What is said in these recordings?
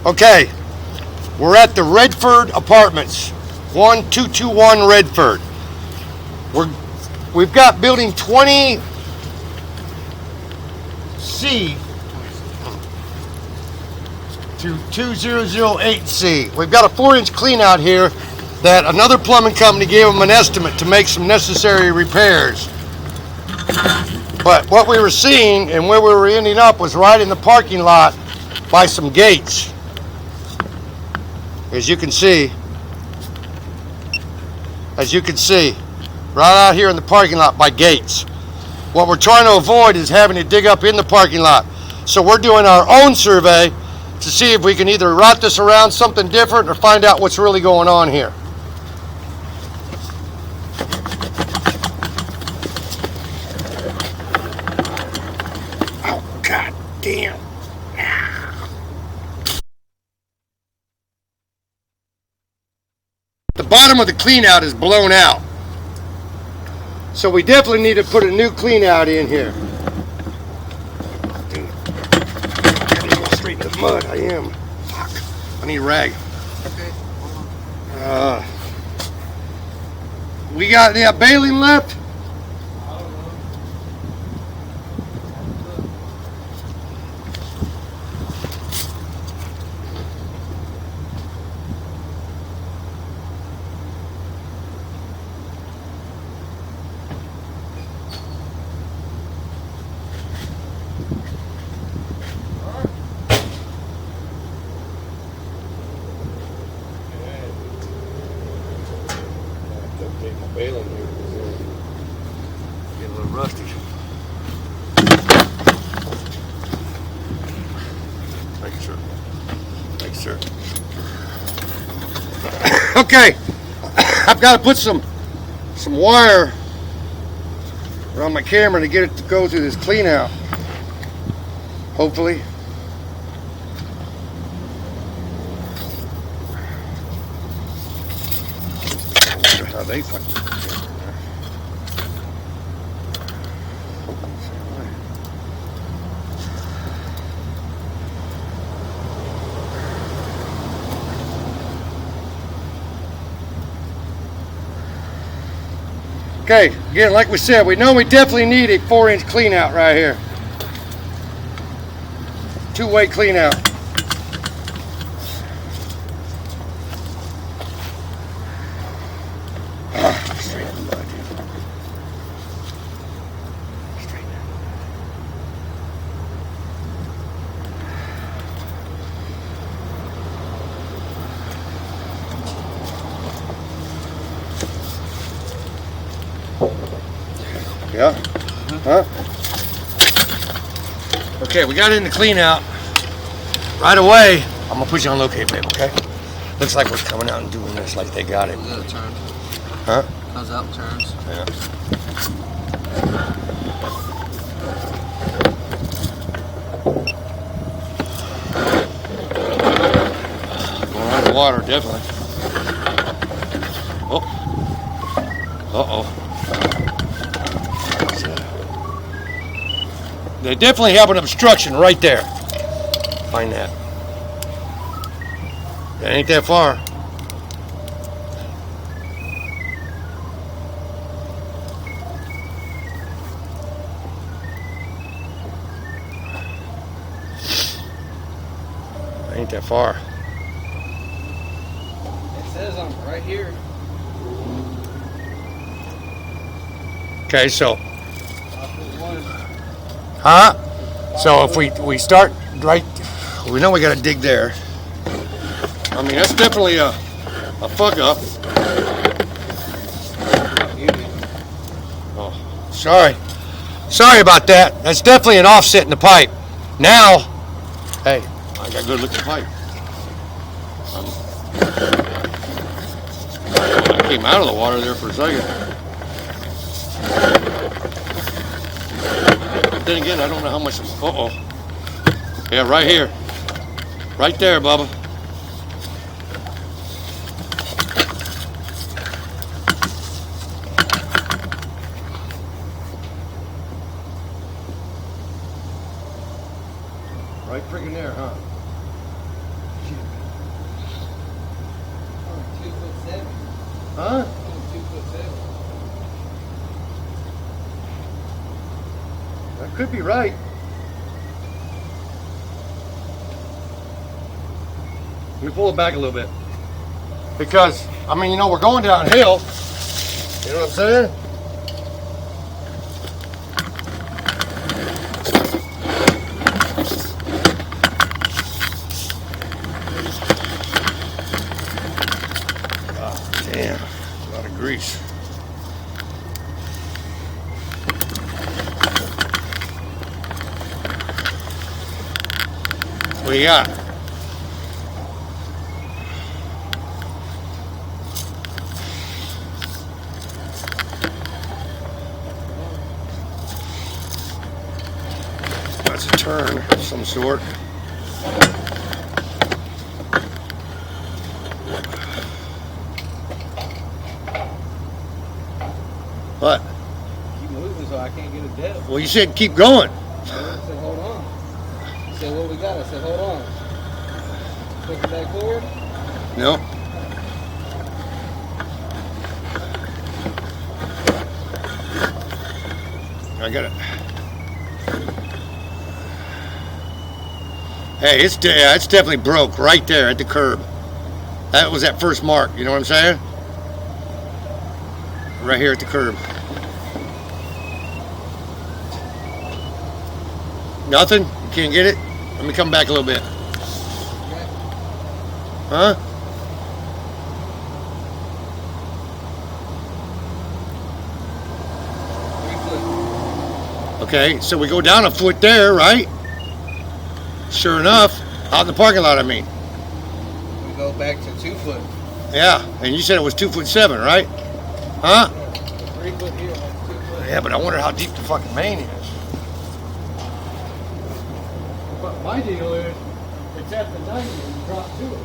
Okay, we're at the Redford Apartments, 1221 Redford. We've got building 20C to 2008C. We've got a 4-inch clean out here that another plumbing company gave them an estimate to make some necessary repairs. But what we were seeing and where we were ending up was right in the parking lot by some gates. As you can see, right out here in the parking lot by gates. What we're trying to avoid is having to dig up in the parking lot. So we're doing our own survey to see if we can either route this around something different or find out what's really going on here. Oh, God damn. The bottom of the clean out is blown out. So we definitely need to put a new clean out in here. Dude, I gotta go straight to the mud. I am. Fuck. I need a rag. Okay. We got any baling left? Baling here because getting a little rusty. Thank you, sir. Thank you, sir. Okay, I've got to put some wire around my camera to get it to go through this clean out. Hopefully. How they fucking okay, again, like we said, we know we definitely need a 4-inch clean out right here. 2-way clean out. Straight in the mud, dude. Straight in. Yeah? Huh? Okay, we got it in the clean out. Right away, I'm gonna put you on locate, babe, okay? Looks like we're coming out and doing this like they got it. Comes out turns. Huh? Comes out turns. Yeah. Going out of the water, definitely. Oh. Uh-oh. They definitely have an obstruction right there. Find that. That ain't that far. Ain't that far. It says I'm right here. Okay, so. Huh? So if we start right, we know we gotta dig there. I mean, that's definitely a fuck up. Oh, sorry. Sorry about that. That's definitely an offset in the pipe. Now, hey, I got a good looking pipe. I came out of the water there for a second. But then again, I don't know how much. Uh-oh. Yeah, right here. Right there, Bubba. Right friggin' there, huh? Shit. Huh? 2'7". That could be right. Let me pull it back a little bit. Because, I mean, you know, we're going downhill. You know what I'm saying? Oh, damn. A lot of grease. What do you got? That's a turn of some sort. What? Keep moving so I can't get a depth. Well, you said keep going. I said, hold on. He said, what we got? I said, hold on. Push it back forward. No. I got it. Hey, it's definitely broke right there at the curb. That was that first mark. You know what I'm saying? Right here at the curb. Nothing? You can't get it? Let me come back a little bit. Huh? Okay, so we go down a foot there, right? Sure enough, out in the parking lot, I mean. We go back to 2 foot. Yeah, and you said it was 2'7", right? Huh? 3 foot here, 2 foot. Yeah, but I wonder how deep the fucking main is. But my deal is, it's at the 90 and you drop to it.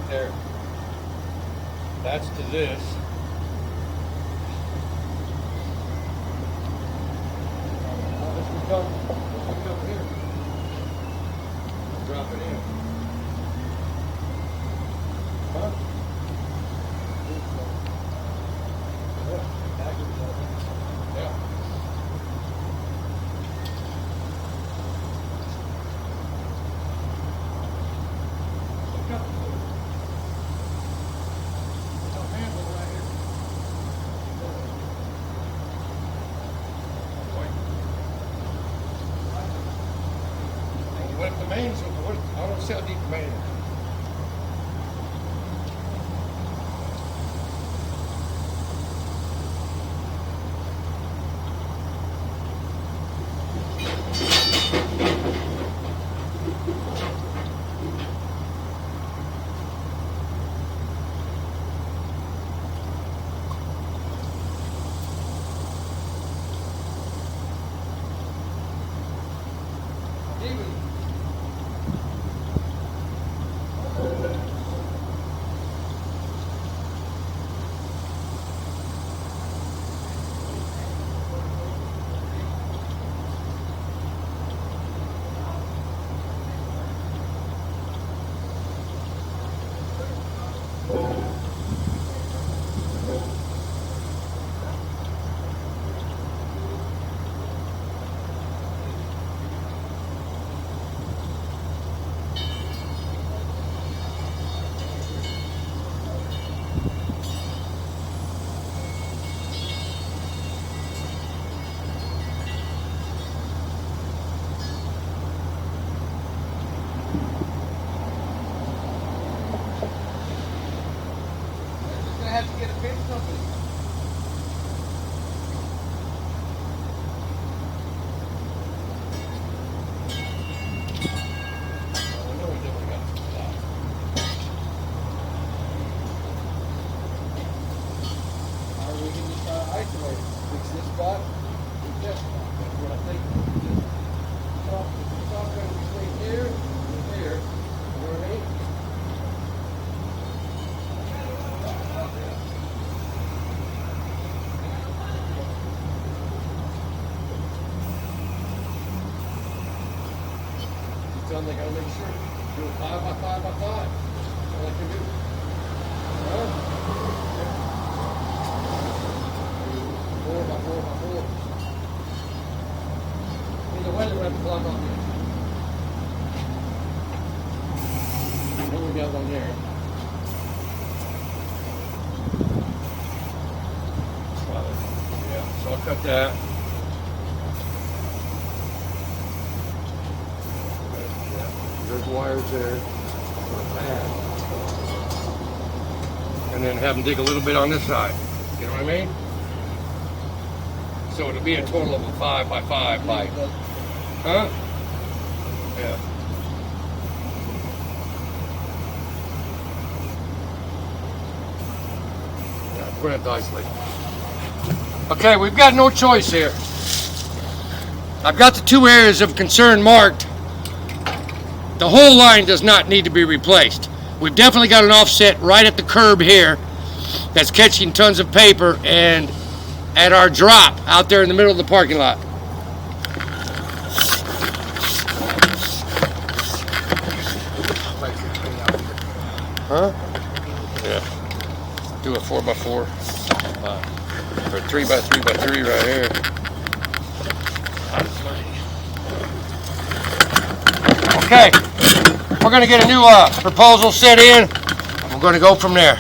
There. That's to this. Let's come here. Drop it in. Huh? Yeah. What if the main's, I don't see how deep the main is. Have to get a fence company. I know we definitely got to stop. sometimes I gotta make sure. Do it 5 by 5 by 5. That's all I can do. Huh? 4 by 4 by 4. Either way, they're gonna have to climb up here. Then we got one there. Yeah, so I'll cut that. There's wires there. And then have them dig a little bit on this side. You know what I mean? So it'll be a total of a 5 by 5 pipe. Huh? Yeah. We're gonna isolate. Okay, we've got no choice here. I've got the 2 areas of concern marked. The whole line does not need to be replaced. We've definitely got an offset right at the curb here that's catching tons of paper, and at our drop out there in the middle of the parking lot. Huh? Yeah. Do a 4 by 4 or 3 by 3 by 3 right here. Okay, we're going to get a new proposal set in. We're going to go from there.